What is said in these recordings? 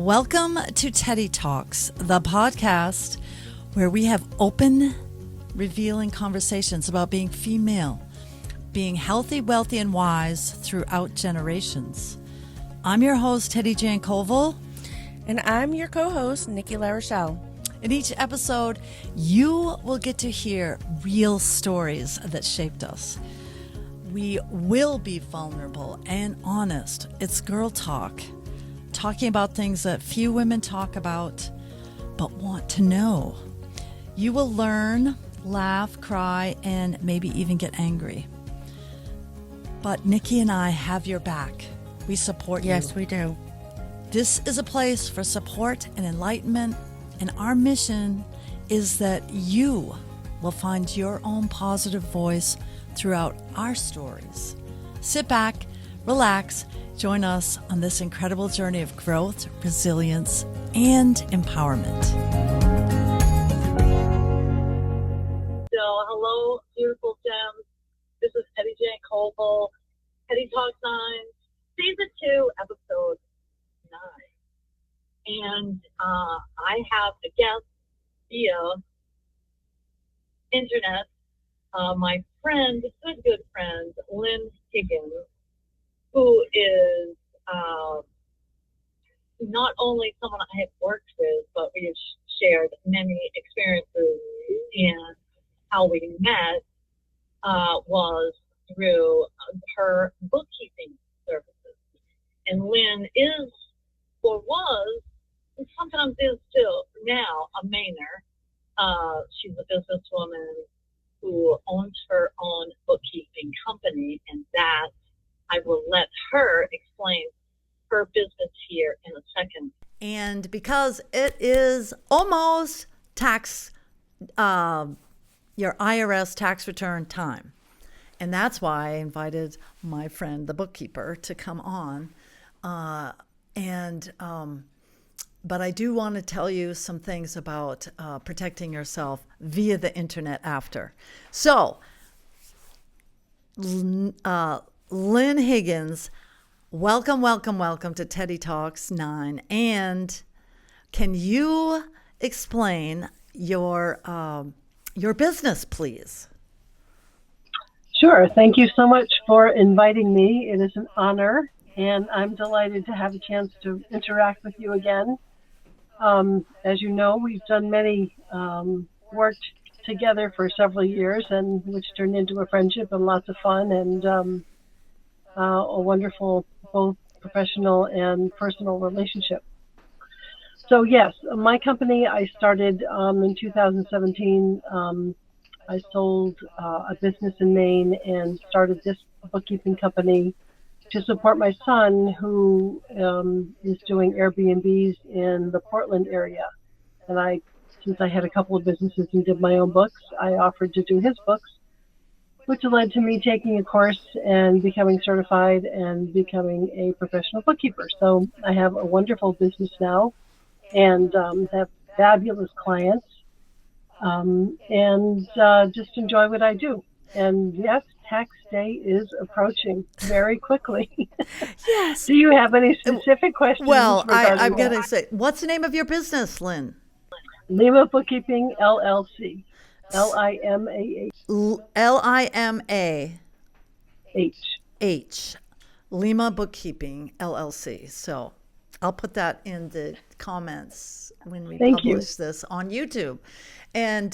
Welcome to Teddi Talks, the podcast where we have open, revealing conversations about being female, being healthy, wealthy, and wise throughout generations. I'm your host, Teddi-Jann Covell. And I'm your co-host, Nikki LaRochelle. In each episode, you will get to hear real stories that shaped us. We will be vulnerable and honest. It's girl talk, talking about things that few women talk about but want to know. You will learn, laugh, cry, and maybe even get angry. But Nikki and I have your back. We support you. Yes, we do. This is a place for support and enlightenment, and our mission is that you will find your own positive voice throughout our stories. Sit back, relax, join us on this incredible journey of growth, resilience, and empowerment. So, hello, beautiful gems. This is Teddi-Jann Covell, TeddiTalks Season 2 Episode 9. And I have a guest via internet, my friend, good friend, Lynn Higgins, who is not only someone I have worked with, but we have shared many experiences, and how we met was through her bookkeeping services. And Lynn is, or was, and sometimes is still now, a Mainer. She's a businesswoman who owns her own bookkeeping company, and that I will let her explain her business here in a second. And because it is almost tax, your IRS tax return time. And that's why I invited my friend, the bookkeeper, to come on. But I do want to tell you some things about protecting yourself via the internet after. So, Lynn Higgins, welcome to Teddi Talks 9. And can you explain your business, please? Sure. Thank you so much for inviting me. It is an honor, and I'm delighted to have a chance to interact with you again. As you know, we've done many worked together for several years, and which turned into a friendship and lots of fun and a wonderful both professional and personal relationship. So yes, my company I started in 2017. I sold a business in Maine and started this bookkeeping company to support my son, who is doing Airbnbs in the Portland area. And since I had a couple of businesses and did my own books, I offered to do his books, which led to me taking a course and becoming certified and becoming a professional bookkeeper. So I have a wonderful business now and have fabulous clients. Just enjoy what I do. And yes, tax day is approaching very quickly. Yes. Do you have any specific questions? Well, I'm that? going to say, what's the name of your business, Lynn? Limah Bookkeeping LLC. L-I-M-A-H. L-I-M-A-H. Limah Bookkeeping LLC. So I'll put that in the comments when we publish this on YouTube. And,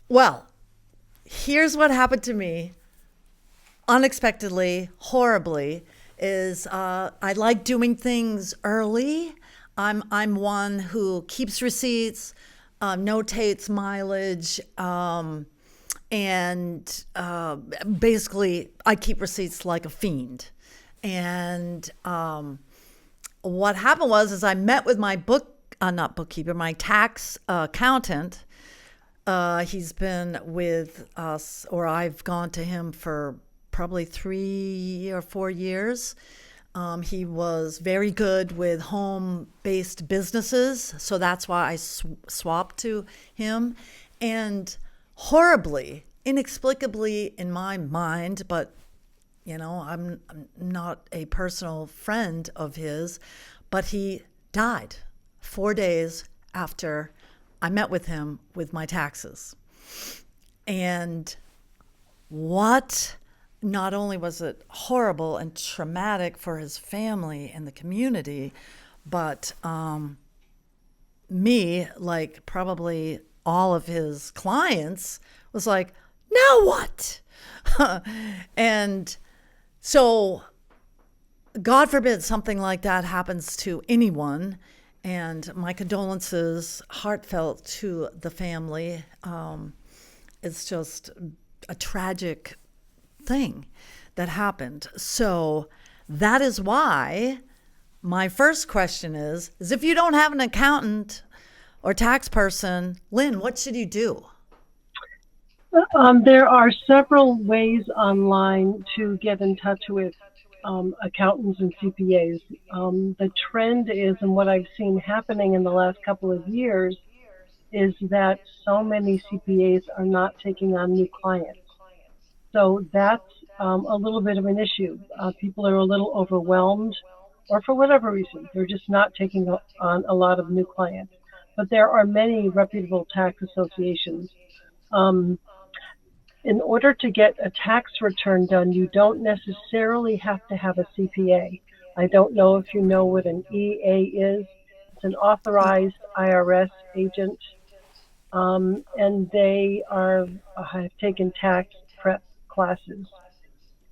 well, here's what happened to me unexpectedly, horribly, is I like doing things early. I'm one who keeps receipts, notates mileage, and basically I keep receipts like a fiend. And what happened was I met with my not bookkeeper, my tax accountant. He's been with us, or I've gone to him for probably 3 or 4 years. He was very good with home-based businesses, so that's why I swapped to him. And horribly, inexplicably in my mind, but I'm not a personal friend of his, but he died 4 days after I met with him with my taxes. And not only was it horrible and traumatic for his family and the community, but me, like probably all of his clients, was like, now what? And so, God forbid something like that happens to anyone. And my condolences, heartfelt, to the family. It's just a tragic thing that happened. So that is why my first question is if you don't have an accountant or tax person, Lynn, what should you do? There are several ways online to get in touch with accountants and CPAs. The trend is, and what I've seen happening in the last couple of years, is that so many CPAs are not taking on new clients. So that's a little bit of an issue. People are a little overwhelmed, or for whatever reason, they're just not taking on a lot of new clients. But there are many reputable tax associations. In order to get a tax return done, you don't necessarily have to have a CPA. I don't know if you know what an EA is. It's an authorized IRS agent, and they have taken tax prep classes.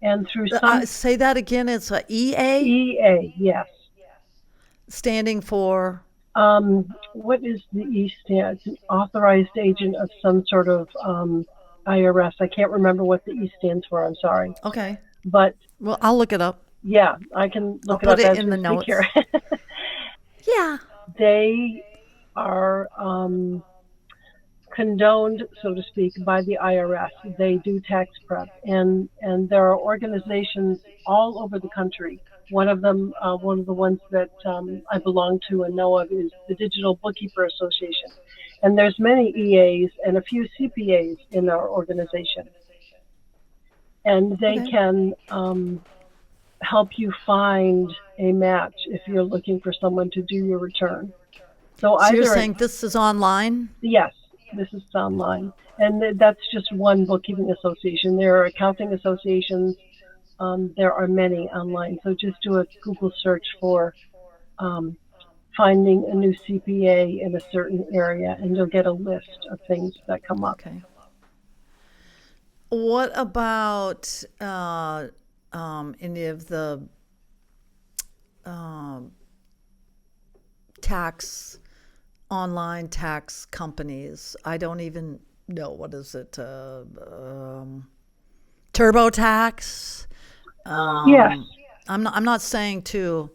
And through some say that again. It's a EA. EA, yes. Standing for. What is the E stand? It's an authorized agent of some sort of IRS. I can't remember what the E stands for. I'm sorry. Okay. But well, I'll look it up. Yeah, I can look I'll it put up it as in the we notes. speak here. Yeah. They are condoned, so to speak, by the IRS. They do tax prep, and there are organizations all over the country. One of them, one of the ones that I belong to and know of, is the Digital Bookkeeper Association. And there's many EAs and a few CPAs in our organization. And they can help you find a match if you're looking for someone to do your return. So you're saying this is online? Yes, this is online. And that's just one bookkeeping association. There are accounting associations. There are many online. So just do a Google search for finding a new CPA in a certain area, and you'll get a list of things that come up. Okay. What about any of the online tax companies? I don't even know, what is it? TurboTax? Yes. I'm not saying to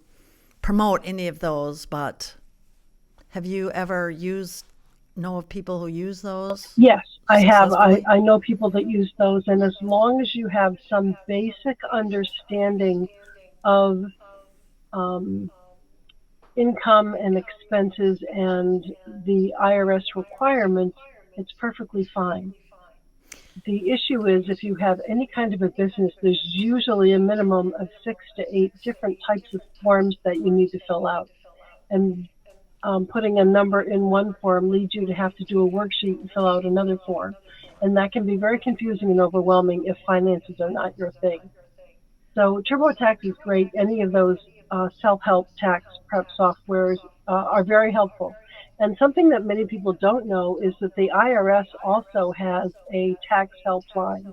promote any of those, but have you ever know of people who use those? Yes, I have. I know people that use those, and as long as you have some basic understanding of income and expenses and the IRS requirements, it's perfectly fine. The issue is, if you have any kind of a business, there's usually a minimum of 6 to 8 different types of forms that you need to fill out. And putting a number in one form leads you to have to do a worksheet and fill out another form. And that can be very confusing and overwhelming if finances are not your thing. So TurboTax is great. Any of those self-help tax prep softwares are very helpful. And something that many people don't know is that the IRS also has a tax helpline,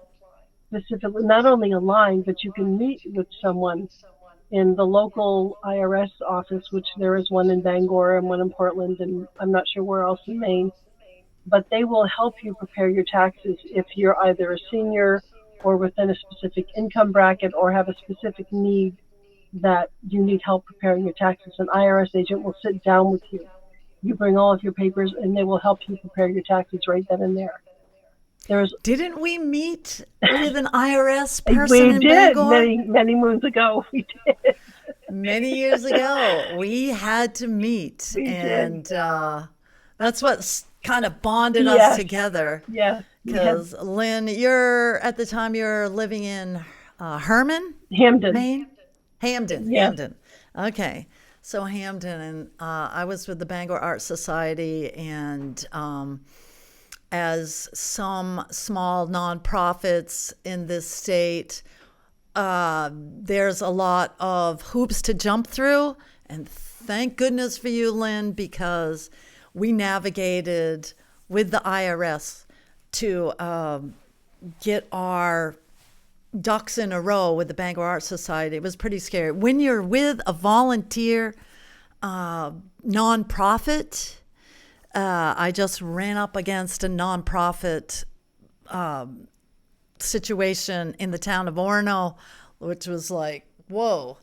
specifically, not only a line, but you can meet with someone in the local IRS office, which there is one in Bangor and one in Portland, and I'm not sure where else in Maine. But they will help you prepare your taxes if you're either a senior or within a specific income bracket or have a specific need that you need help preparing your taxes. An IRS agent will sit down with you. You bring all of your papers, and they will help you prepare your taxes right then and there. Didn't we meet with an IRS person in Bangor? We did, many moons ago. We did. Many years ago, we had to meet, and that's what kind of bonded us together. Yes. Because Lynn, at the time you're living in Hampden, Maine. Hampden. Yes. Hampden. Okay. So Hampden, and I was with the Bangor Art Society, and as some small nonprofits in this state, there's a lot of hoops to jump through. And thank goodness for you, Lynn, because we navigated with the IRS to get our ducks in a row with the Bangor Art Society. It was pretty scary. When you're with a volunteer nonprofit, I just ran up against a nonprofit situation in the town of Orono, which was like, whoa.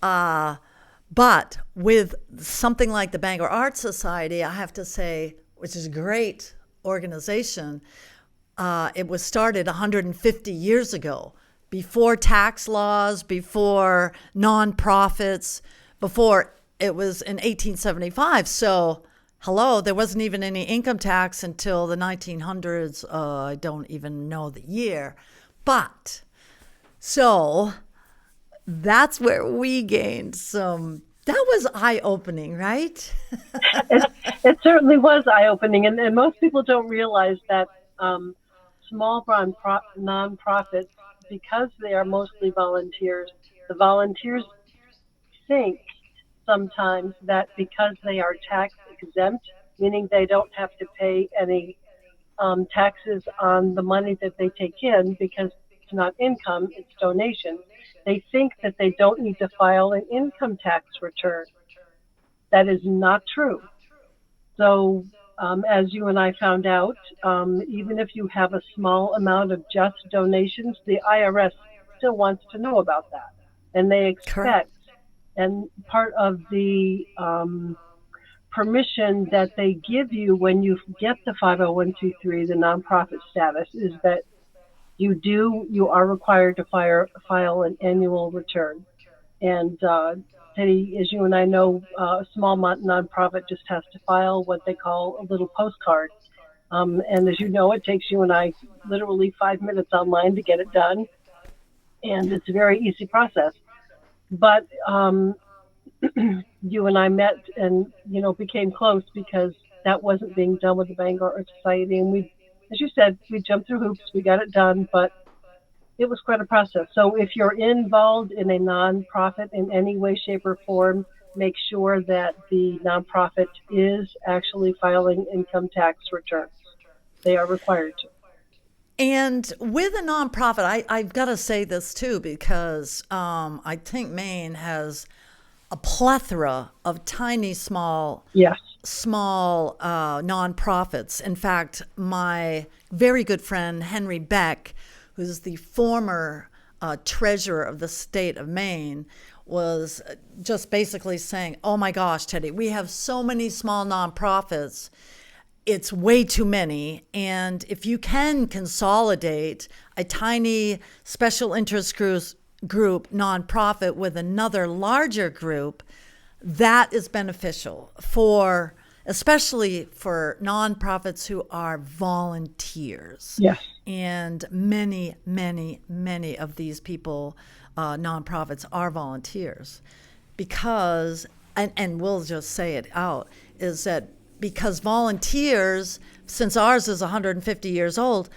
But with something like the Bangor Art Society, I have to say, which is a great organization, it was started 150 years ago, before tax laws, before nonprofits, before it was in 1875. So, hello, there wasn't even any income tax until the 1900s. I don't even know the year. But, so that's where we gained some. That was eye-opening, right? It certainly was eye-opening, and most people don't realize that small nonprofits, because they are mostly volunteers, the volunteers think sometimes that because they are tax exempt, meaning they don't have to pay any taxes on the money that they take in because it's not income, it's donation. They think that they don't need to file an income tax return. That is not true. So as you and I found out, even if you have a small amount of just donations, the IRS still wants to know about that. And they expect, Correct. and part of the permission that they give you when you get the 501c3, the nonprofit status, is that you are required to file an annual return. And Teddi, as you and I know, a small nonprofit just has to file what they call a little postcard. And as you know, it takes you and I literally 5 minutes online to get it done. And it's a very easy process. But you and I met and, became close because that wasn't being done with the Bangor Art Society. And we, as you said, we jumped through hoops, we got it done, but it was quite a process. So if you're involved in a nonprofit in any way, shape, or form, make sure that the nonprofit is actually filing income tax returns. They are required to. And with a nonprofit, I've got to say this too, because I think Maine has a plethora of tiny, small nonprofits. In fact, my very good friend, Henry Beck, who's the former treasurer of the state of Maine, was just basically saying, oh my gosh, Teddi, we have so many small nonprofits. It's way too many. And if you can consolidate a tiny special interest group nonprofit with another larger group, that is beneficial especially for nonprofits who are volunteers. Yes. And many, many, many of these people, nonprofits, are volunteers because, and we'll just say it out, is that because volunteers, since ours is 150 years old,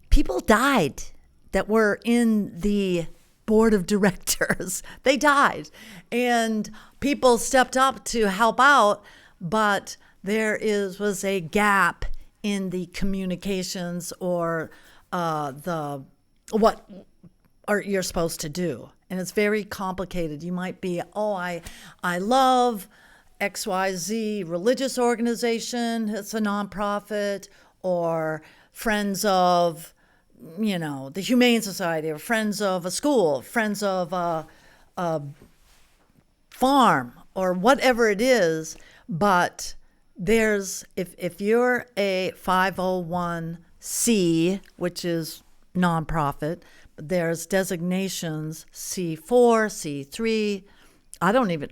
people died that were in the board of directors. They died. And people stepped up to help out, but there was a gap in the communications or what you're supposed to do. And it's very complicated. You might be, I love XYZ religious organization, it's a nonprofit, or friends of, the Humane Society, or friends of a school, friends of a farm, or whatever it is. But there's, if you're a 501c, which is nonprofit, there's designations C4, C3.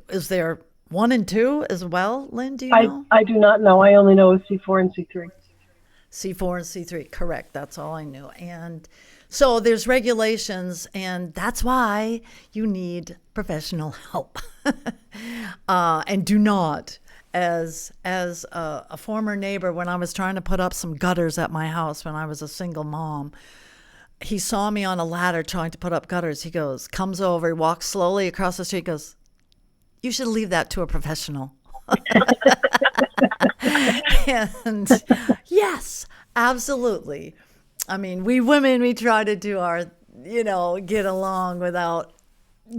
Is there 1 and 2 as well, Lynn? Do you know? I do not know. I only know it's C4 and C3. C4 and C3, correct. That's all I knew. And so there's regulations, and that's why you need professional help. And do not, as a former neighbor, when I was trying to put up some gutters at my house when I was a single mom, he saw me on a ladder trying to put up gutters. He comes over, he walks slowly across the street, goes, "You should leave that to a professional." And yes, absolutely. I mean, we women, we try to do our, get along without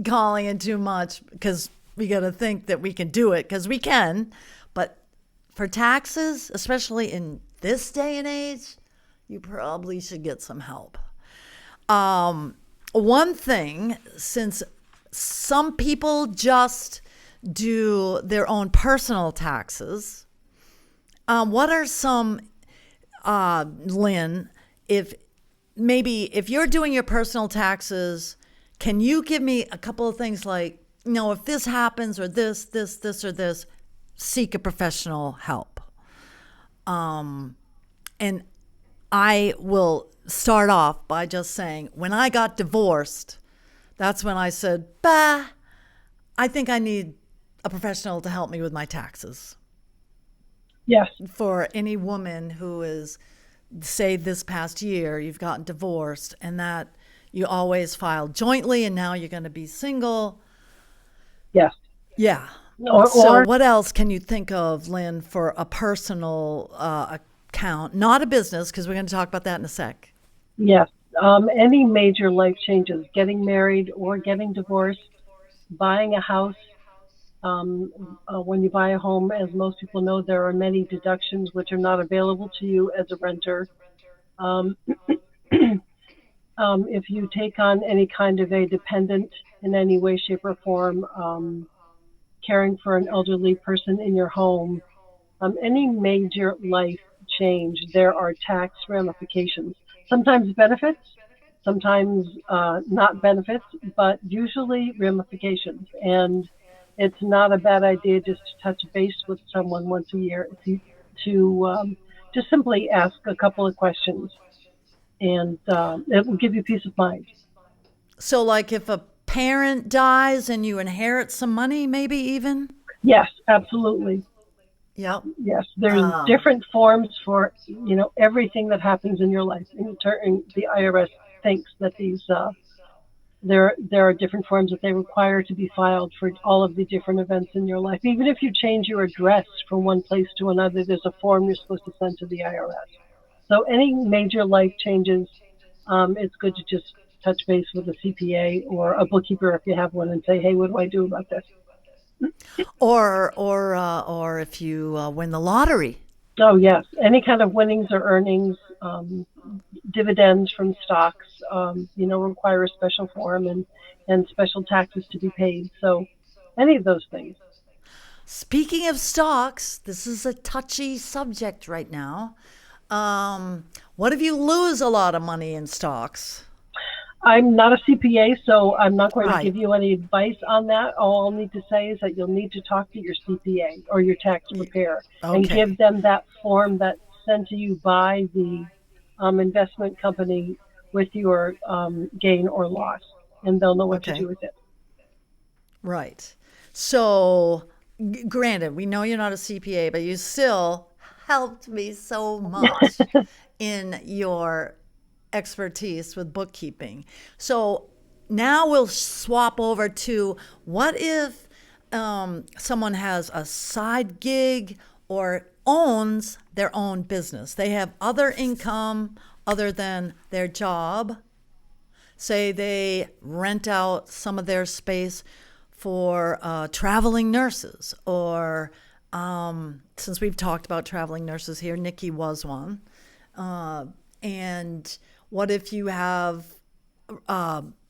calling it too much, because we got to think that we can do it, because we can. But for taxes, especially in this day and age, you probably should get some help. One thing, since some people just do their own personal taxes, what are some, Lynn, if you're doing your personal taxes, can you give me a couple of things like, if this happens or this or this, seek a professional help? And I will start off by just saying, when I got divorced, that's when I said, I think I need a professional to help me with my taxes. Yes. For any woman who is, say this past year, you've gotten divorced and that you always filed jointly and now you're going to be single. Yes. Yeah. So what else can you think of, Lynn, for a personal account, not a business, because we're going to talk about that in a sec. Yes. Any major life changes, getting married or getting divorced, buying a house. When you buy a home, as most people know, there are many deductions which are not available to you as a renter. If you take on any kind of a dependent in any way, shape, or form, caring for an elderly person in your home, any major life change, there are tax ramifications. Sometimes benefits, sometimes not benefits, but usually ramifications. And it's not a bad idea just to touch base with someone once a year to just simply ask a couple of questions, and it will give you peace of mind. So like if a parent dies and you inherit some money, maybe even? Yes, absolutely. Yep. Yes, there's different forms for, everything that happens in your life. In turn, the IRS thinks that these there are different forms that they require to be filed for all of the different events in your life. Even if you change your address from one place to another, there's a form you're supposed to send to the IRS. So any major life changes, it's good to just touch base with a CPA or a bookkeeper if you have one and say, hey, what do I do about this? Or if you win the lottery. Oh, yes. Any kind of winnings or earnings, dividends from stocks, require a special form and special taxes to be paid. So any of those things. Speaking of stocks, this is a touchy subject right now. What if you lose a lot of money in stocks? I'm not a CPA, so I'm not going Right. to give you any advice on that. All I'll need to say is that you'll need to talk to your CPA or your tax preparer and Okay. give them that form that's sent to you by the investment company with your gain or loss, and they'll know what to Okay. do with it. Right. So, granted, we know you're not a CPA, but you still helped me so much in your expertise with bookkeeping. So now we'll swap over to what if someone has a side gig or owns their own business. They have other income other than their job. Say they rent out some of their space for traveling nurses, or since we've talked about traveling nurses here, Nikki was one. And what if you have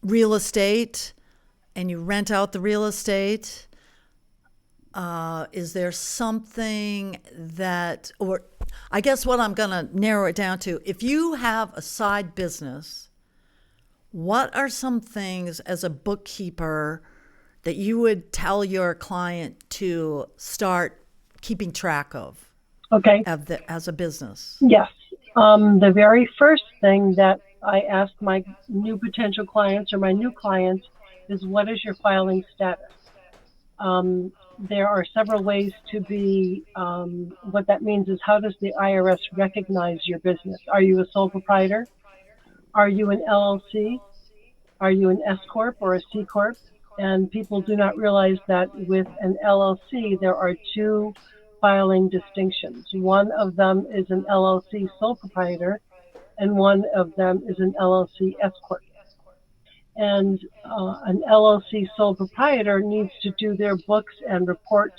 real estate and you rent out the real estate? Is there something that, or I guess what I'm going to narrow it down to, if you have a side business, what are some things as a bookkeeper that you would tell your client to start keeping track of? Okay. As a business? Yes. The very first thing that I ask my new potential clients or my new clients is, what is your filing status? There are several ways to be, what that means is, how does the IRS recognize your business? Are you a sole proprietor? Are you an LLC? Are you an S Corp or a C Corp? And people do not realize that with an LLC, there are two filing distinctions. One of them is an LLC sole proprietor, and one of them is an LLC S Corp. And an LLC sole proprietor needs to do their books and report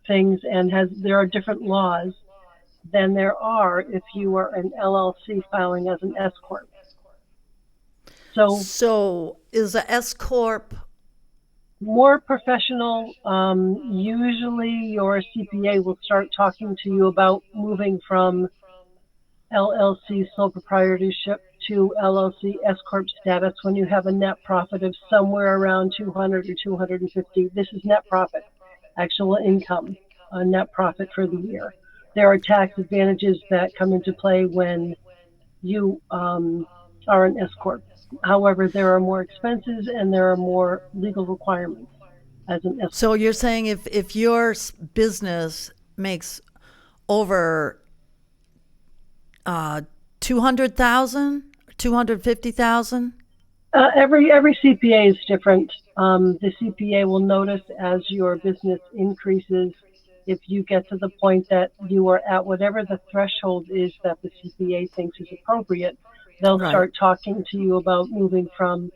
things, and there are different laws than there are if you are an LLC filing as an S Corp. So is a S Corp more professional? Usually your CPA will start talking to you about moving from LLC sole proprietorship to LLC S Corp status when you have a net profit of somewhere around 200 or 250. This is net profit, actual income, net profit for the year. There are tax advantages that come into play when you are an S Corp. However, there are more expenses and there are more legal requirements as an S Corp. So you're saying if your business makes over 200,000, 250,000? Every CPA is different. The CPA will notice as your business increases, if you get to the point that you are at whatever the threshold is that the CPA thinks is appropriate, they'll start talking to you about moving from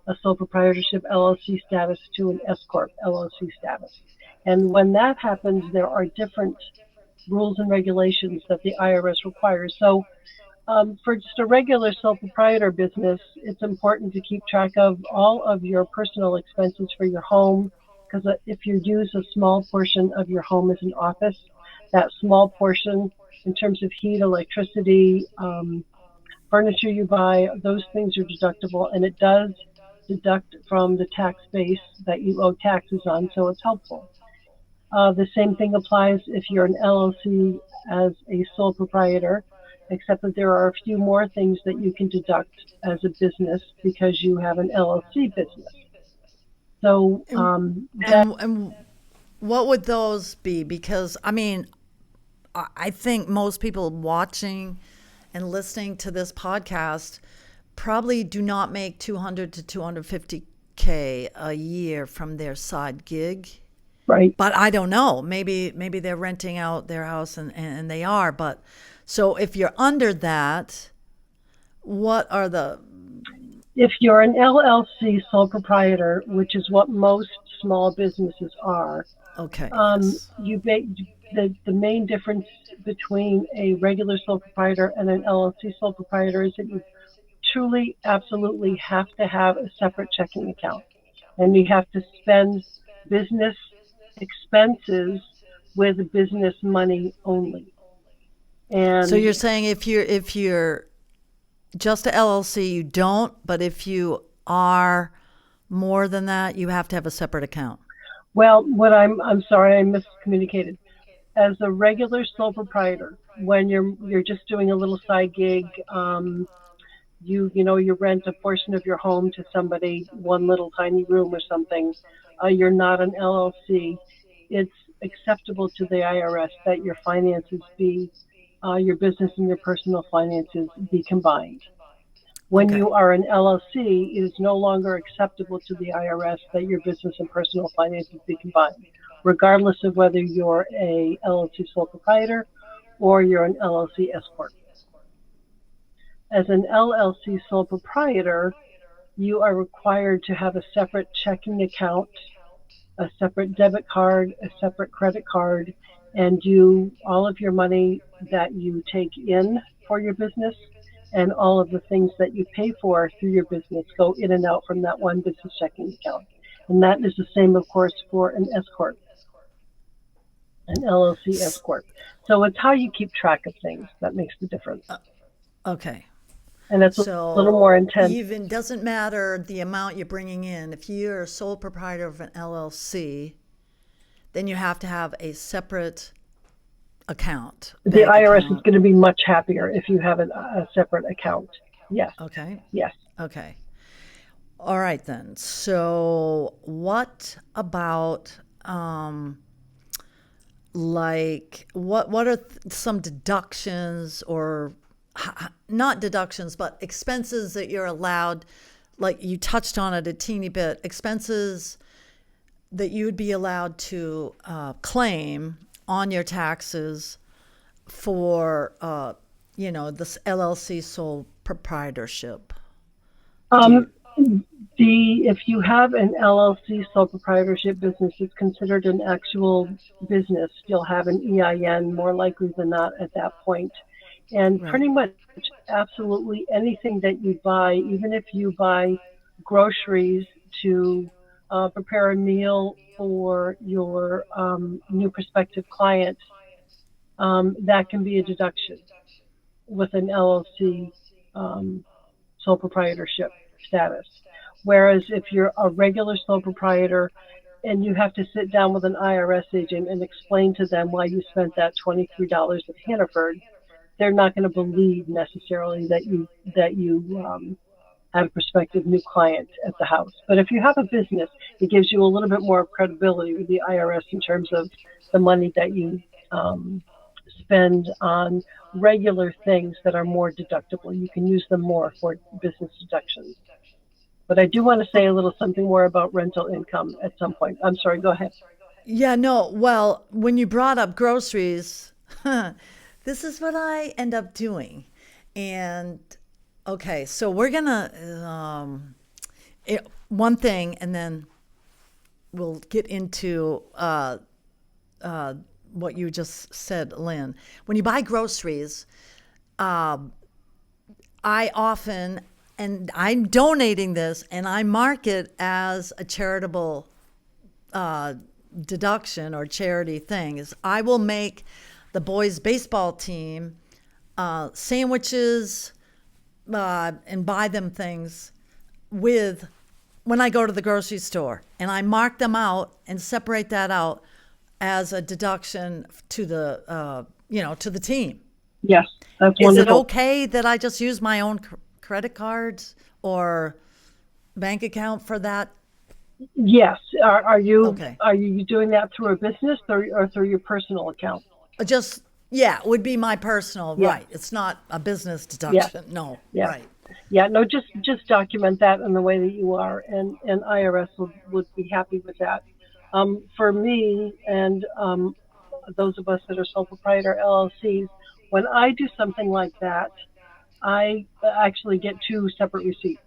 a sole proprietorship LLC status to an S Corp LLC status. And when that happens, there are different rules and regulations that the IRS requires. So for just a regular sole proprietor business, it's important to keep track of all of your personal expenses for your home, because if you use a small portion of your home as an office, that small portion in terms of heat, electricity, furniture you buy, those things are deductible, and it does deduct from the tax base that you owe taxes on, so it's helpful. The same thing applies if you're an LLC as a sole proprietor, except that there are a few more things that you can deduct as a business because you have an LLC business. So, and what would those be? Because, I mean, I think most people watching and listening to this podcast probably do not make 200 to 250K a year from their side gig. Right. But I don't know. Maybe they're renting out their house and they are. But so if you're under that, what are the... If you're an LLC sole proprietor, which is what most small businesses are, okay, the main difference between a regular sole proprietor and an LLC sole proprietor is that you truly, absolutely have to have a separate checking account, and you have to spend business expenses with business money only. And so you're saying if you're just a LLC, you don't, but if you are more than that, you have to have a separate account. Well, I'm sorry, I miscommunicated. As a regular sole proprietor, when you're just doing a little side gig, you rent a portion of your home to somebody, one little tiny room or something. You're not an LLC. It's acceptable to the IRS that your finances be, your business and your personal finances be combined. When you are an LLC, it is no longer acceptable to the IRS that your business and personal finances be combined, regardless of whether you're a LLC sole proprietor or you're an LLC S Corp. As an LLC sole proprietor, you are required to have a separate checking account, a separate debit card, a separate credit card, and all of your money that you take in for your business and all of the things that you pay for through your business go in and out from that one business checking account. And that is the same, of course, for an S Corp, an LLC S Corp. So it's how you keep track of things that makes the difference. Okay. And it's a little more intense. Even doesn't matter the amount you're bringing in. If you're a sole proprietor of an LLC, then you have to have a separate account. The bank IRS is account. going to be much happier if you have a separate account. Yes. Okay. Yes. Okay. All right then. So what about like what are some deductions or not deductions but expenses that you're allowed, like you touched on it a teeny bit, expenses that you would be allowed to claim on your taxes for this LLC sole proprietorship? If you have an LLC sole proprietorship business, it's considered an actual business. You'll have an EIN more likely than not at that point. And Right. pretty much absolutely anything that you buy, even if you buy groceries to prepare a meal for your new prospective client, that can be a deduction with an LLC sole proprietorship status. Whereas if you're a regular sole proprietor and you have to sit down with an IRS agent and explain to them why you spent that $23 at Hannaford, they're not going to believe necessarily that you had a prospective new client at the house. But if you have a business, it gives you a little bit more credibility with the IRS in terms of the money that you spend on regular things that are more deductible. You can use them more for business deductions. But I do want to say a little something more about rental income at some point. I'm sorry, go ahead. Yeah, no. Well, when you brought up groceries, this is what I end up doing. And okay, so we're gonna one thing, and then we'll get into what you just said, Lynn. When you buy groceries, I often, and I'm donating this, and I mark it as a charitable deduction or charity thing, is I will make the boys' baseball team sandwiches and buy them things when I go to the grocery store, and I mark them out and separate that out as a deduction to the to the team. Yes, that's Is wonderful. it okay that I just use my own credit cards or bank account for that? Yes. Are you Okay. doing that through a business or through your personal account? Just, yeah, it would be my personal, Yeah. right. It's not a business deduction. No, Yeah. right. Yeah, no, just document that in the way that you are, and IRS would be happy with that. For me and those of us that are sole proprietor LLCs, when I do something like that, I actually get two separate receipts.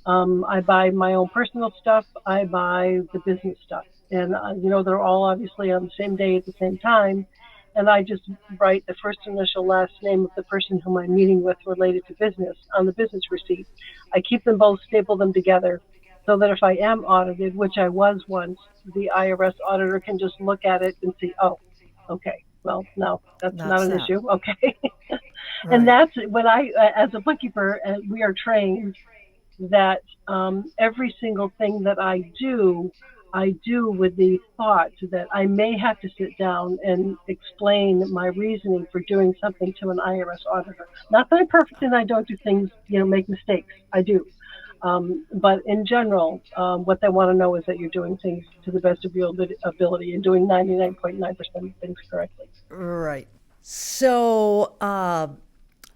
I buy my own personal stuff. I buy the business stuff, and they're all obviously on the same day at the same time. And I just write the first initial last name of the person whom I'm meeting with related to business on the business receipt. I keep them both, staple them together, so that if I am audited, which I was once, the IRS auditor can just look at it and see, oh, okay, well, no, that's not That's an that. issue. Okay. Right. And that's when as a bookkeeper, we are trained that every single thing that I do with the thought that I may have to sit down and explain my reasoning for doing something to an IRS auditor. Not that I'm perfect and I don't do things, make mistakes. I do. But in general, what they want to know is that you're doing things to the best of your ability and doing 99.9% of things correctly. Right. So,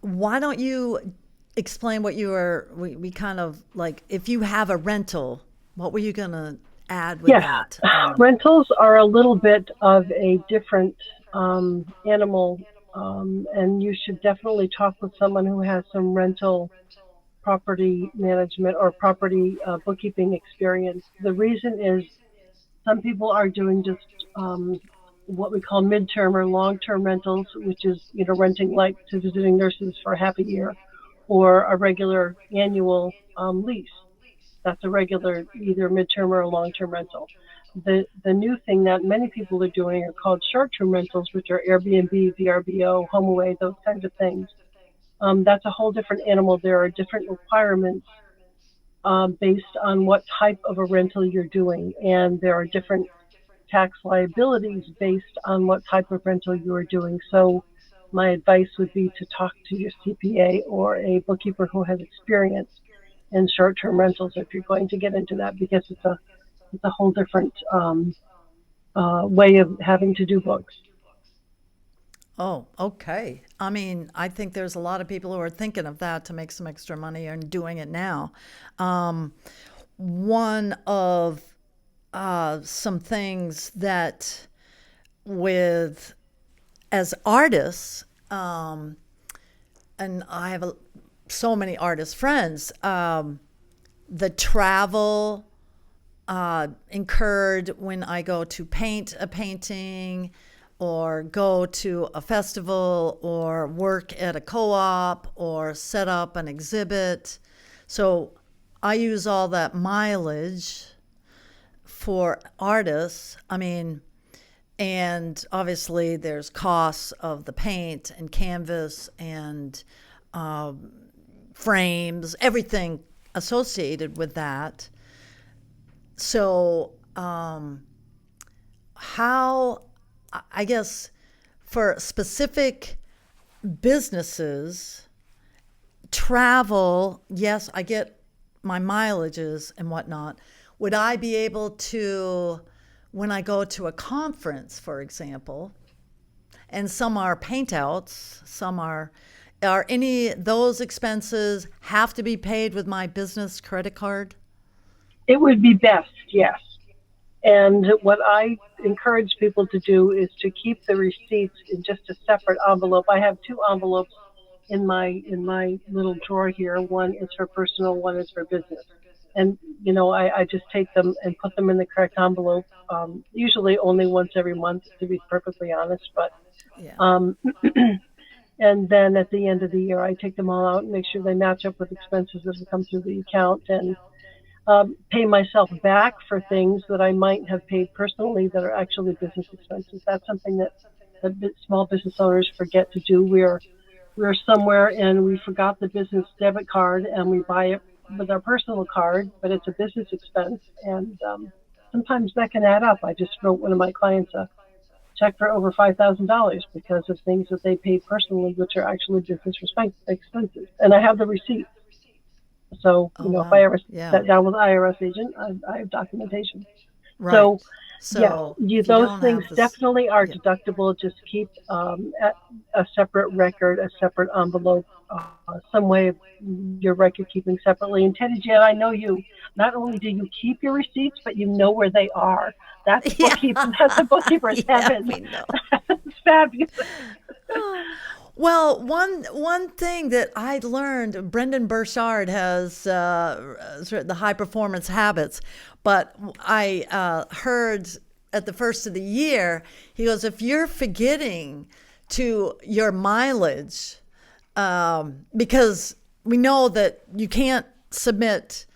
why don't you explain what we kind of like, if you have a rental, what were you going to add with that? Rentals are a little bit of a different animal, and you should definitely talk with someone who has some rental property management or property bookkeeping experience. The reason is some people are doing just what we call midterm or long-term rentals, which is renting like to visiting nurses for half a year, or a regular annual lease. That's a regular either midterm or a long-term rental. The new thing that many people are doing are called short-term rentals, which are Airbnb, VRBO, HomeAway, those kinds of things. That's a whole different animal. There are different requirements based on what type of a rental you're doing, and there are different tax liabilities based on what type of rental you are doing. So my advice would be to talk to your CPA or a bookkeeper who has experience in short-term rentals if you're going to get into that, because it's a whole different way of having to do books. Oh, okay. I mean, I think there's a lot of people who are thinking of that to make some extra money and doing it now. One of some things that with as artists, and I have so many artist friends, the travel incurred when I go to paint a painting or go to a festival or work at a co-op or set up an exhibit. So I use all that mileage for artists. I mean, and obviously there's costs of the paint and canvas and frames, everything associated with that. So how, I guess, for specific businesses, travel, yes, I get my mileages and whatnot. Would I be able to, when I go to a conference, for example, and some are paint outs, some are any those expenses have to be paid with my business credit card? It would be best, yes. And what I encourage people to do is to keep the receipts in just a separate envelope. I have two envelopes in my little drawer here. One is for personal, one is for business. And, you know, I just take them and put them in the correct envelope, usually only once every month, to be perfectly honest. But Yeah. and then at the end of the year, I take them all out and make sure they match up with expenses as they come through the account, and pay myself back for things that I might have paid personally that are actually business expenses. That's something that small business owners forget to do. We're somewhere and we forgot the business debit card and we buy it with our personal card, but it's a business expense, and sometimes that can add up. I just wrote one of my clients a check for over $5,000 because of things that they paid personally, which are actually business expenses, and I have the receipt. So, you know, if I ever sat down with an IRS agent, I have documentation. Right. So those things definitely are deductible. Just keep a separate record, a separate envelope, some way of your record keeping separately. And Teddi-Jann, I know you, not only do you keep your receipts, but you know where they are. That's bookkeeping. That's a bookkeeper's heaven. We know. It's fabulous. Well, one thing that I learned, Brendan Burchard has the High Performance Habits, but I heard at the first of the year, he goes, if you're forgetting to your mileage, because we know that you can't submit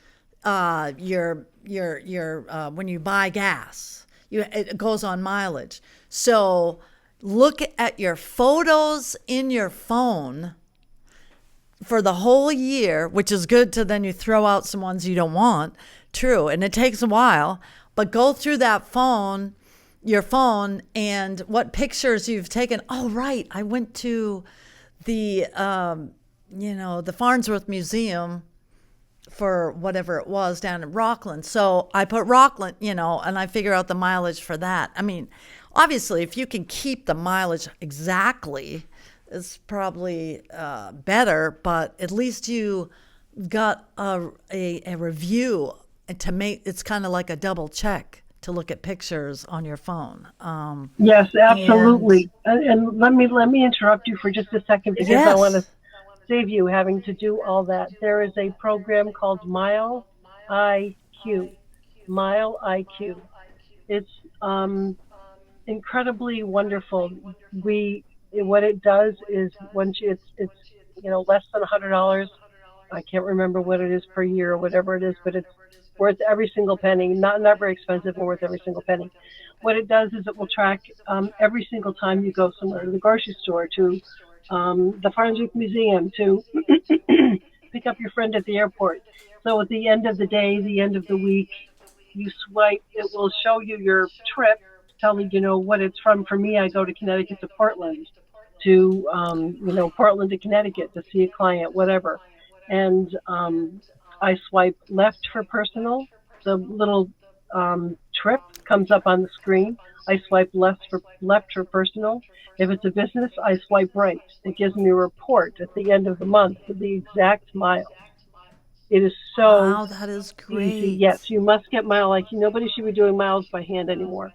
your when you buy gas, it goes on mileage. So look at your photos in your phone for the whole year, which is good to then you throw out some ones you don't want. True. And it takes a while, but go through that your phone and what pictures you've taken. Oh, right. I went to the, the Farnsworth Museum for whatever it was down in Rockland. So I put Rockland, and I figure out the mileage for that. I mean, obviously, if you can keep the mileage exactly, it's probably better, but at least you got a review to make, it's kind of like a double check to look at pictures on your phone. Yes, absolutely. And let me interrupt you for just a second, because I want to save you having to do all that. There is a program called Mile IQ. Mile IQ. It's incredibly wonderful. What it does is once it's less than $100. I can't remember what it is per year or whatever it is, but it's worth every single penny. Not very expensive, but worth every single penny. What it does is it will track every single time you go somewhere, to the grocery store, to the Farnsworth Museum, to pick up your friend at the airport. So at the end of the day, the end of the week, you swipe, it will show you your trip, tell me, what it's from. For me, I go to Connecticut to Portland to, Portland to Connecticut to see a client, whatever. And I swipe left for personal. The little trip comes up on the screen. I swipe left for personal. If it's a business, I swipe right. It gives me a report at the end of the month for the exact miles. It is so Wow, that is great. easy. Yes, you must get Mile IQ. Nobody should be doing miles by hand anymore.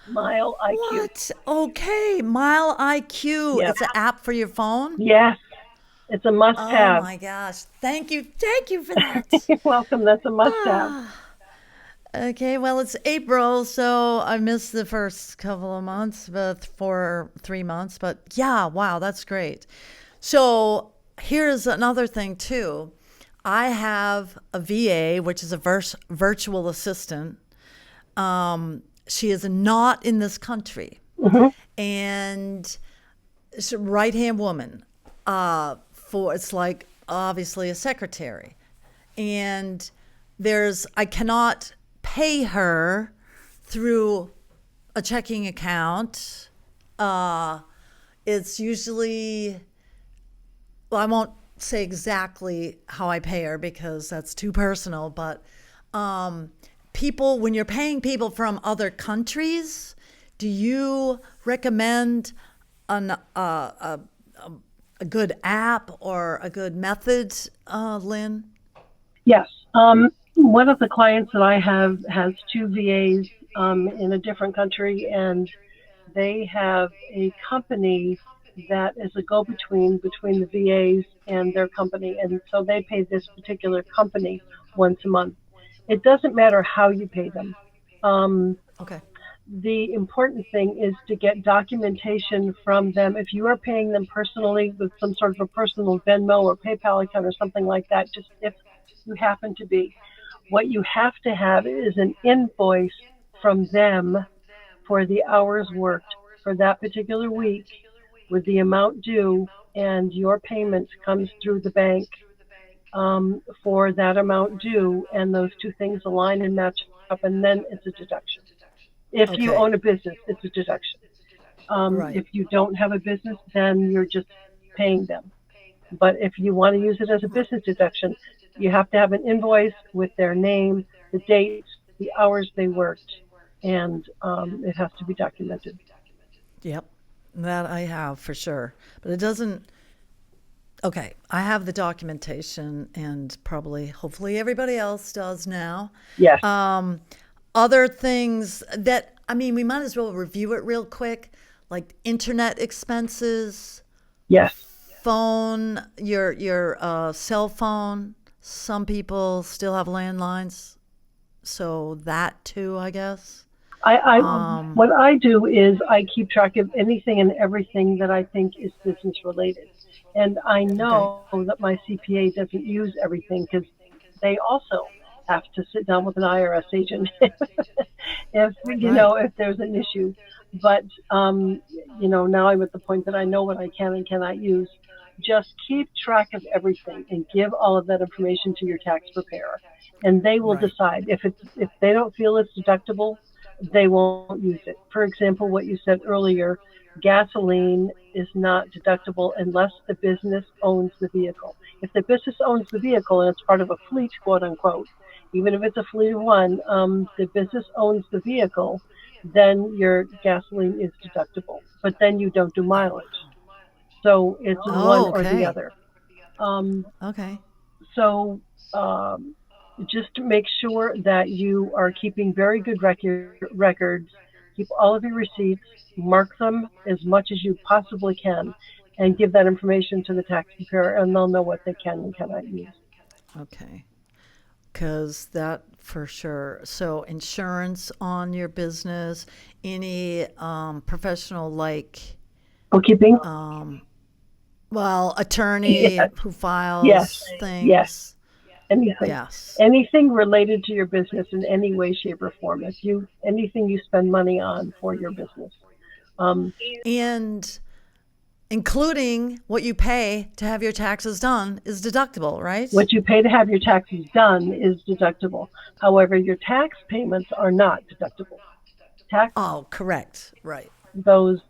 Mile IQ. What? Okay, Mile IQ. Yes. It's an app for your phone? Yes, it's a must-have. Oh my gosh. Thank you for that. You're welcome. That's a must-have. Okay, well, it's April, so I missed the first couple of months, but for 3 months. But yeah, wow, that's great. So here's another thing, too. I have a VA, which is a virtual assistant. She is not in this country. Mm-hmm. And she's a right-hand woman. It's like obviously a secretary. And I cannot pay her through a checking account. It's usually, well, I won't say exactly how I pay her because that's too personal, but when you're paying people from other countries, do you recommend a good app or a good method, Lynn? Yes. One of the clients that I have has 2 VAs in a different country, and they have a company that is a go-between between the VAs and their company, and so they pay this particular company once a month. It doesn't matter how you pay them. Okay. The important thing is to get documentation from them. If you are paying them personally with some sort of a personal Venmo or PayPal account or something like that, just if you happen to be, what you have to have is an invoice from them for the hours worked for that particular week with the amount due, and your payment comes through the bank for that amount due, and those 2 things align and match up, and then it's a deduction. If you Okay. own a business, it's a deduction. Right. If you don't have a business, then you're just paying them. But if you want to use it as a business deduction, you have to have an invoice with their name, the dates, the hours they worked, and it has to be documented. Yep, that I have for sure. But it doesn't. Okay, I have the documentation, and hopefully, everybody else does now. Yes. Other things that, we might as well review it real quick, like internet expenses, Yes. phone, your cell phone. Some people still have landlines, so that too, I guess. What I do is I keep track of anything and everything that I think is business related. And I know that my CPA doesn't use everything because they also have to sit down with an IRS agent if there's an issue. But, now I'm at the point that I know what I can and cannot use. Just keep track of everything and give all of that information to your tax preparer. And they will decide. If they don't feel it's deductible, they won't use it. For example, what you said earlier, gasoline is not deductible unless the business owns the vehicle. If the business owns the vehicle and it's part of a fleet, quote unquote, even if it's a fleet of one, the business owns the vehicle, then your gasoline is deductible. But then you don't do mileage. So it's one or the other. Okay. So just to make sure that you are keeping very good records, keep all of your receipts, mark them as much as you possibly can, and give that information to the tax preparer, and they'll know what they can and cannot use. Okay. Because that for sure. So insurance on your business, any professional like bookkeeping, attorney who files things. Yes. Anything. Yes. Anything related to your business in any way, shape, or form. Anything you spend money on for your business. And including what you pay to have your taxes done is deductible, right? What you pay to have your taxes done is deductible. However, your tax payments are not deductible. tax Oh, correct. Right. those,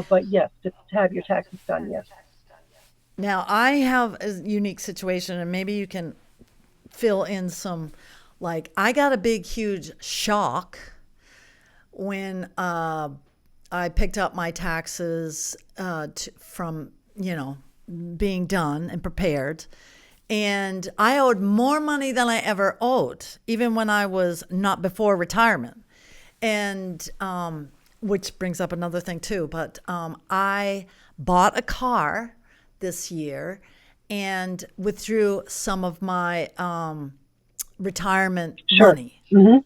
but yes, to have your taxes done, yes. Now, I have a unique situation, and maybe you can fill in some, like, I got a big, huge shock when I picked up my taxes from, being done and prepared. And I owed more money than I ever owed, even when I was not before retirement. And which brings up another thing too. But I bought a car this year and withdrew some of my retirement money. Mm-hmm.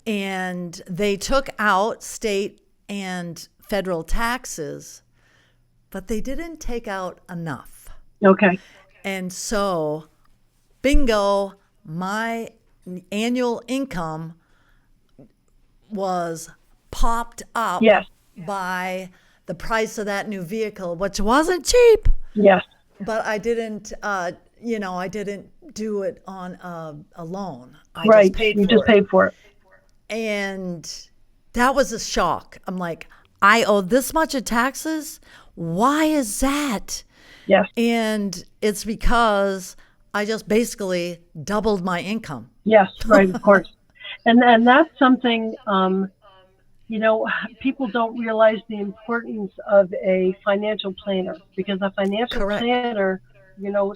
And they took out state and federal taxes, but they didn't take out enough. Okay. And so, bingo, my annual income was popped up Yes. by the price of that new vehicle, which wasn't cheap. Yes. But I didn't, I didn't do it on a loan. I Right. just paid You for just it. paid for it. And that was a shock. I'm like, I owe this much in taxes? Why is that? Yes. And it's because I just basically doubled my income. Yes. Right. Of course. And that's something, people don't realize the importance of a financial planner, because a financial Correct. planner,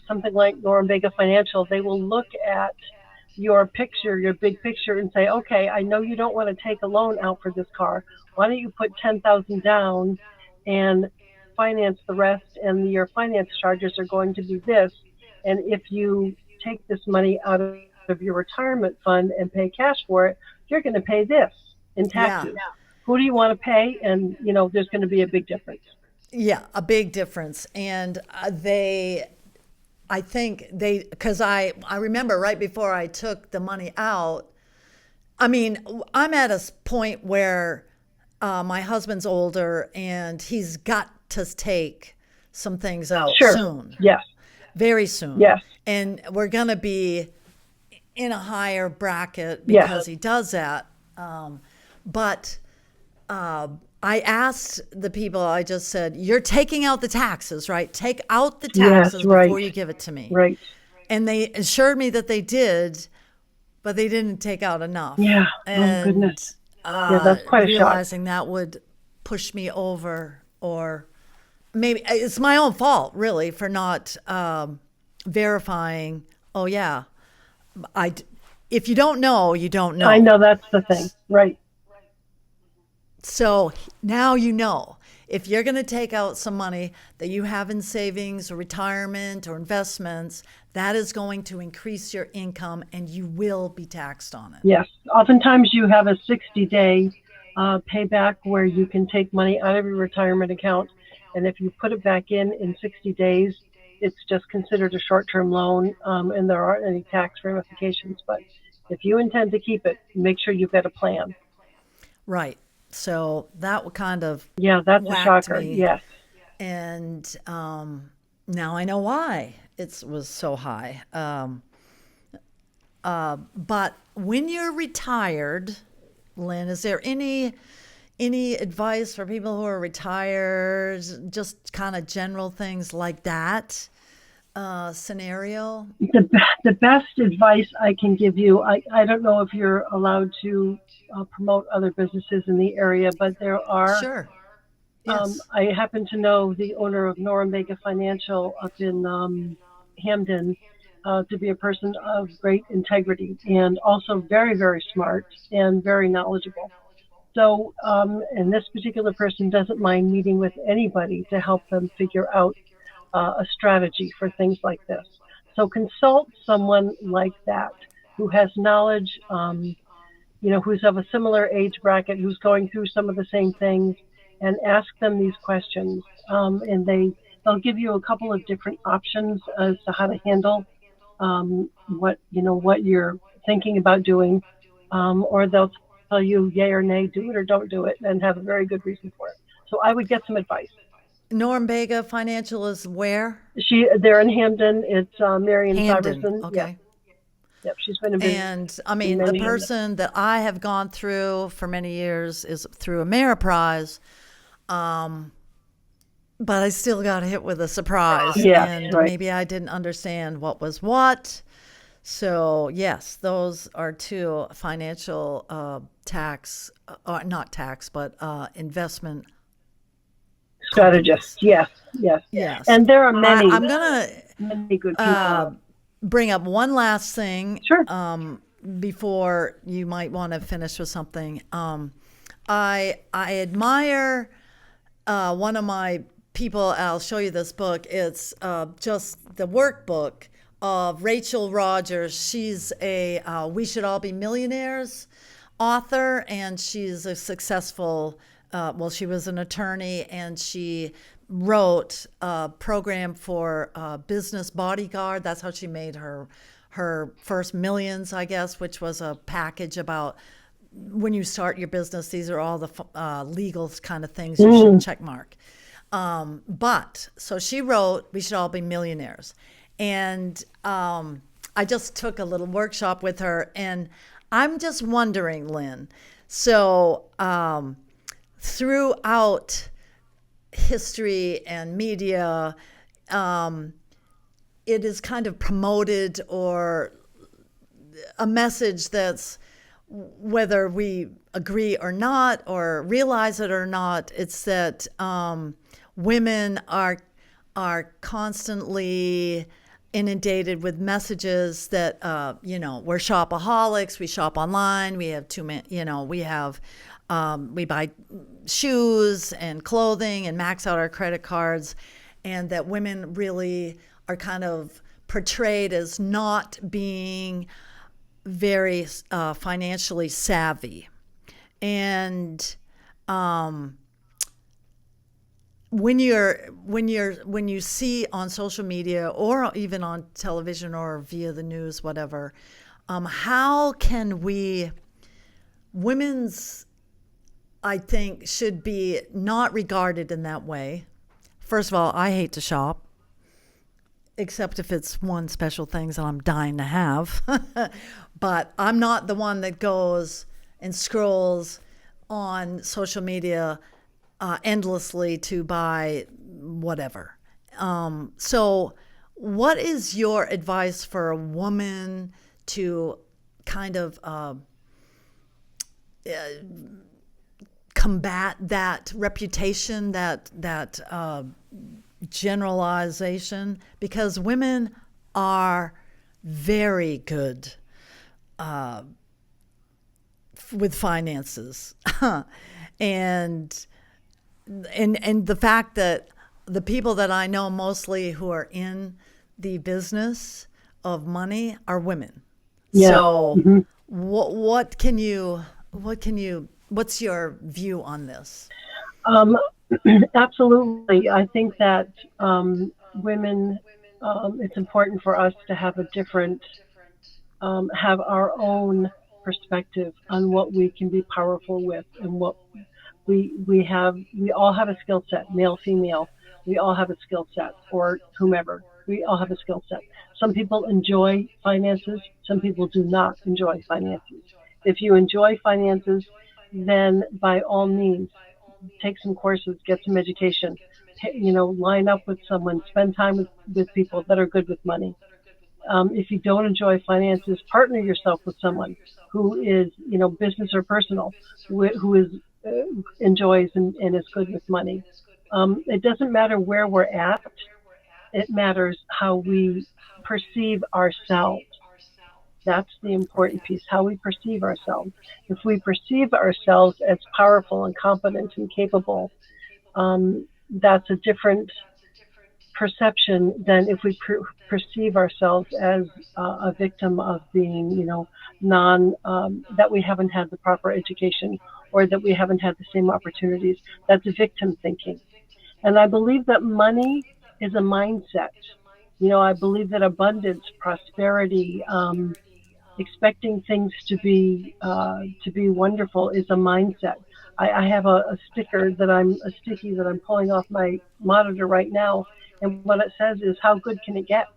something like Limah Bookkeeping Financial, they will look at your picture, your big picture, and say, okay, I know you don't want to take a loan out for this car. Why don't you put $10,000 down and finance the rest, and your finance charges are going to be this. And if you take this money out of your retirement fund and pay cash for it, you're going to pay this in taxes. Yeah. Who do you want to pay? And, there's going to be a big difference. Yeah, a big difference. And because I remember right before I took the money out, I'm at a point where my husband's older and he's got to take some things out soon. Yes. Very soon. Yes. And we're going to be in a higher bracket because he does that. But I asked the people, I just said, you're taking out the taxes, right? Take out the taxes before you give it to me. Right. And they assured me that they did, but they didn't take out enough. Yeah. And, oh, goodness. That's quite a shock. Realizing that would push me over, or maybe it's my own fault, really, for not verifying. Oh, yeah. If you don't know, you don't know. I know, that's the thing. Right. So now you know, if you're going to take out some money that you have in savings or retirement or investments, that is going to increase your income and you will be taxed on it. Yes. Oftentimes you have a 60-day payback where you can take money out of your retirement account. And if you put it back in 60 days, it's just considered a short-term loan, and there aren't any tax ramifications. But if you intend to keep it, make sure you've got a plan. Right. So that would kind of that's a shocker. me. Yes. And now I know why it was so high. But when you're retired, Lynn, is there any advice for people who are retired? Just kind of general things like that scenario? The best advice I can give you, I don't know if you're allowed to promote other businesses in the area, but there are. Sure. Yes. I happen to know the owner of Limah Bookkeeping Financial up in Hampden to be a person of great integrity and also very, very smart and very knowledgeable. So, and this particular person doesn't mind meeting with anybody to help them figure out a strategy for things like this. So consult someone like that who has knowledge, who's of a similar age bracket, who's going through some of the same things, and ask them these questions. And they'll give you a couple of different options as to how to handle what you're thinking about doing, or they'll tell you yay or nay, do it or don't do it, and have a very good reason for it. So I would get some advice. Limah Bookkeeping Financial is where? They're in Hampden. It's Mary and Hampden. Syverson. Okay. Yep. She's been in business. And I mean, the person that I have gone through for many years is through Ameriprise. But I still got hit with a surprise. Yeah, and right. maybe I didn't understand what was what. So, yes, those are two financial tax, not tax, but investment strategists. Yes. Yes. And there are many. I'm going many good people. to bring up one last thing. Sure. Before you might want to finish with something. I admire one of my people. I'll show you this book. It's just the workbook of Rachel Rogers. She's a We Should All Be Millionaires author, and she's a successful, she was an attorney, and she wrote a program for Business Bodyguard. That's how she made her first millions, I guess, which was a package about when you start your business, these are all the legal kind of things you should check mark. So she wrote We Should All Be Millionaires. And I just took a little workshop with her, and I'm just wondering, Lynn, so throughout history and media, it is kind of promoted, or a message that's, whether we agree or not or realize it or not, it's that women are constantly inundated with messages that we're shopaholics, we shop online, we have we buy shoes and clothing and max out our credit cards, and that women really are kind of portrayed as not being very financially savvy. And when you see on social media or even on television or via the news, whatever, how can women's, I think, should be not regarded in that way. First of all, I hate to shop, except if it's one special things that I'm dying to have. But I'm not the one that goes and scrolls on social media endlessly to buy whatever. So what is your advice for a woman to kind of combat that reputation, that generalization? Because women are very good with finances. and the fact that the people that I know mostly who are in the business of money are women. Yeah. So what's your view on this? Absolutely. I think that women, it's important for us to have a different, have our own perspective on what we can be powerful with, and what we all have a skill set, male, female. We all have a skill set, or whomever. We all have a skill set. Some people enjoy finances. Some people do not enjoy finances. If you enjoy finances, then by all means, take some courses, get some education, line up with someone, spend time with people that are good with money. If you don't enjoy finances, partner yourself with someone who is, business or personal, who is enjoys and is good with money. It doesn't matter where we're at. It matters how we perceive ourselves. That's the important piece, how we perceive ourselves. If we perceive ourselves as powerful and competent and capable, that's a different perception than if we perceive ourselves as a victim of being, that we haven't had the proper education, or that we haven't had the same opportunities. That's victim thinking. And I believe that money is a mindset. I believe that abundance, prosperity, expecting things to be wonderful is a mindset. I have a sticky that I'm pulling off my monitor right now, and what it says is, how good can it get?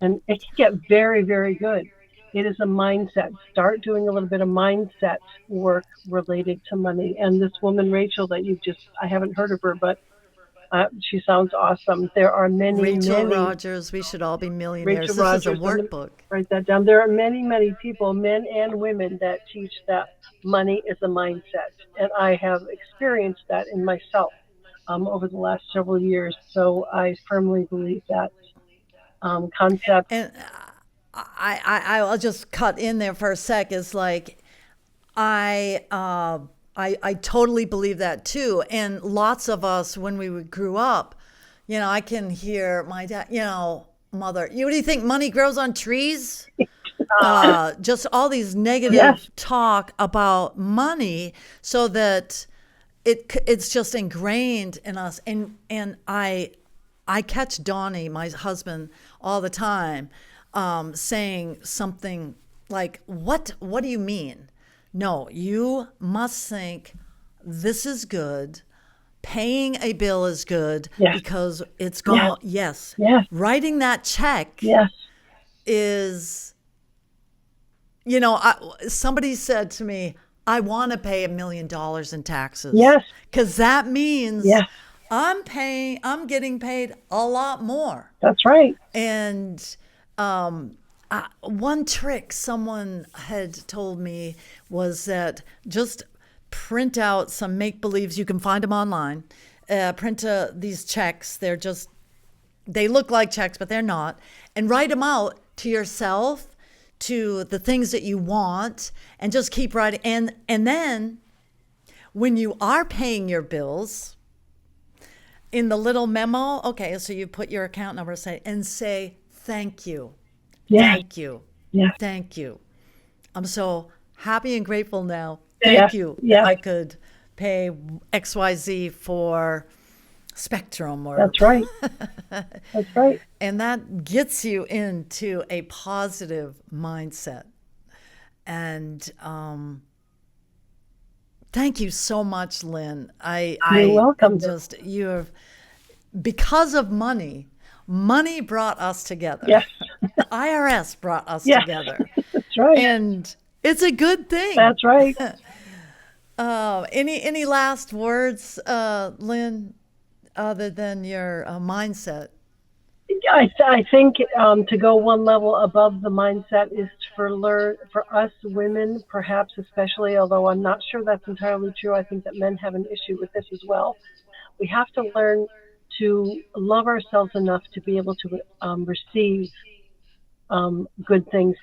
And it can get very, very good. It is a mindset. Start doing a little bit of mindset work related to money. And this woman, Rachel, that I haven't heard of her, but she sounds awesome. There are many, Rachel many. Rogers, we should all be millionaires. Rachel This Rogers, is a workbook. Write that down. There are many, many people, men and women, that teach that money is a mindset. And I have experienced that in myself over the last several years. So I firmly believe that concept. And I'll just cut in there for a sec. Is like, I totally believe that too. And lots of us, when we grew up, I can hear my dad, mother, what do you think, money grows on trees? Just all these negative talk about money, so that it's just ingrained in us. And I catch Donnie, my husband, all the time, saying something like, what do you mean? No, you must think this is good. Paying a bill is good because it's going. Yes. Writing that check is, somebody said to me, I want to pay $1 million in taxes. Yes. Because that means I'm getting paid a lot more. That's right. And one trick someone had told me was that just print out some make-believes. You can find them online. Print these checks. They look like checks, but they're not. And write them out to yourself, to the things that you want, and just keep writing. And then when you are paying your bills, in the little memo, okay, so you put your account number and say, thank you. Thank you. Thank you. I'm so happy and grateful now. Thank you. I could pay XYZ for Spectrum. That's right. That's right. And that gets you into a positive mindset. And thank you so much, Lynn. You're welcome. Because of money brought us together. Yes. The IRS brought us together. That's right. And it's a good thing. That's right. Any last words, Lynn, other than your mindset? I think to go one level above the mindset is for us women, perhaps especially, although I'm not sure that's entirely true. I think that men have an issue with this as well. We have to learn to love ourselves enough to be able to receive good things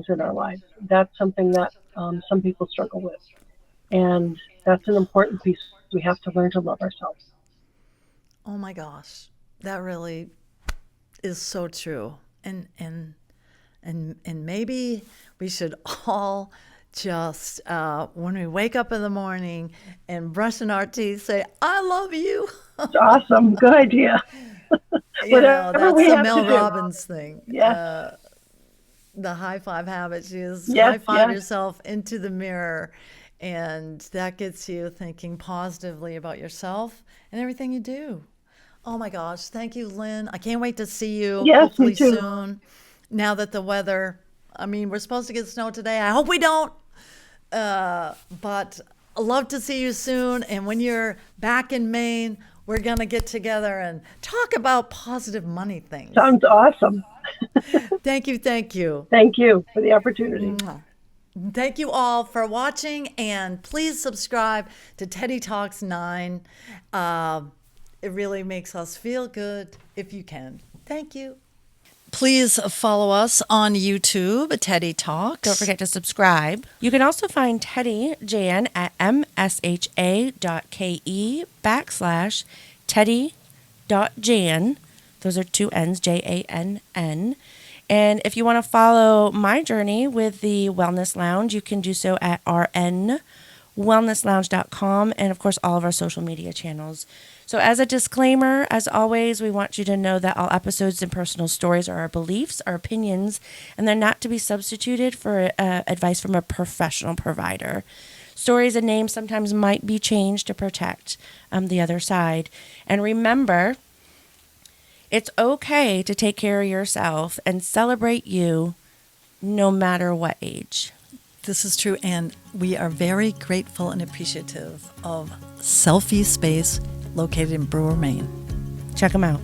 in our lives. That's something that some people struggle with, and that's an important piece. We have to learn to love ourselves. Oh my gosh, that really is so true. And maybe we should all just when we wake up in the morning and brushing our teeth, say, I love you. That's awesome. Good idea. That's the Mel Robbins thing. Yes. The high five habit. High five yourself into the mirror, and that gets you thinking positively about yourself and everything you do. Oh my gosh. Thank you, Lynn. I can't wait to see you hopefully me too. soon. Now that the weather, we're supposed to get snow today. I hope we don't. But I'd love to see you soon. And when you're back in Maine, we're going to get together and talk about positive money things. Sounds awesome. Thank you. Thank you for the opportunity. Thank you all for watching, and please subscribe to TeddiTalks 9. It really makes us feel good if you can. Thank you. Please follow us on YouTube, Teddi Talks. Don't forget to subscribe. You can also find Teddi-Jann at msha.ke/Teddi.Jann. Those are 2 N's, Jann. And if you want to follow my journey with the Wellness Lounge, you can do so at rnwellnesslounge.com, and of course all of our social media channels. So as a disclaimer, as always, we want you to know that all episodes and personal stories are our beliefs, our opinions, and they're not to be substituted for advice from a professional provider. Stories and names sometimes might be changed to protect the other side. And remember, it's okay to take care of yourself and celebrate you no matter what age. This is true, and we are very grateful and appreciative of Selfie Space located in Bangor, Maine. Check them out.